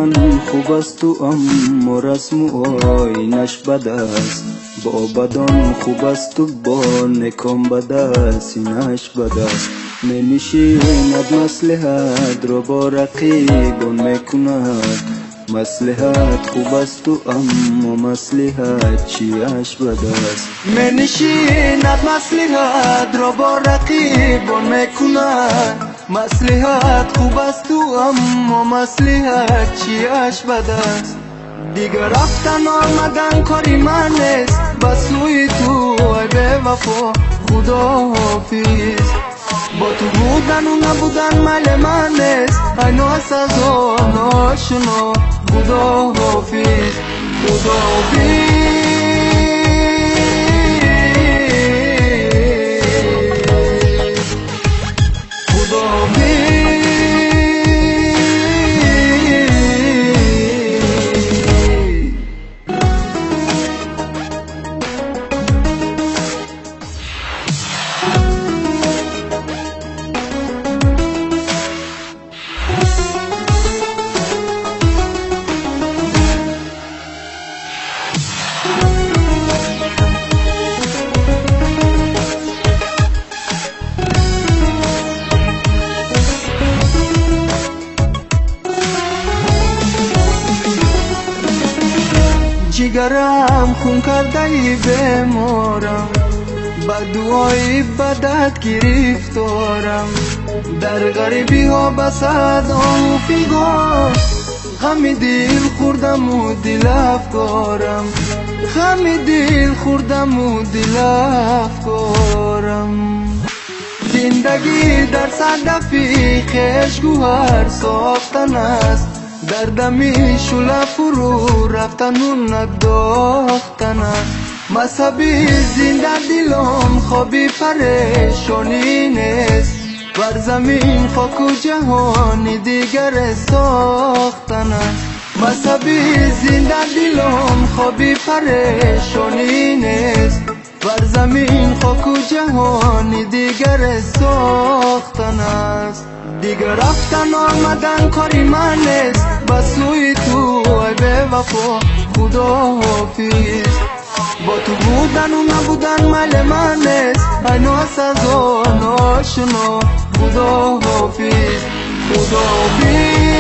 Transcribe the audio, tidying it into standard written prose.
من خوب است و اما رسم و آینش بد است. با بدان خوب است و با نکان بد است، اینش بد است. نمیشیند مصلحت را با رقیبان میکند. مصلحت خوب است و اما مصلحت چیش بد است. منشیند مصلحت را با رقیبان میکند. مصلحت خوب است و اما مصلحت چیش بد است. دیگر رفتن آمدن کاری من است، بس سوی تو ای به وفا خدا حافظ. با تو بودن و نبودن مال من است، ای ناسزا ناشنا خدا حافظ. خدا حافظ. جگرم خون کرده ای بمارم، با دعای بدت گرفتارم. در غریبی ها بسد آن فیگار، غم دل خوردم و دل افکارم. غم دل خوردم و دل افکارم. زندگی در صدفی خش گوهر ساختن است، در دمی شله فرو رفتن و نداختن است. مذهبی زنده دلم خوابی پریشانی نیست، بر زمین خاک و جهانی دیگر ساختن است. مذهبی زنده دلم خوابی پریشانی نیست، بر زمین خاک و جهانی دیگر ساختن است. دیگر رفتن آمدن کاری من است، بس سوی تو ای به وفا خدا حافظ. با تو بودن و نبودن مال من است، ای ناسزا ناشنا خدا حافظ. خدا حافظ.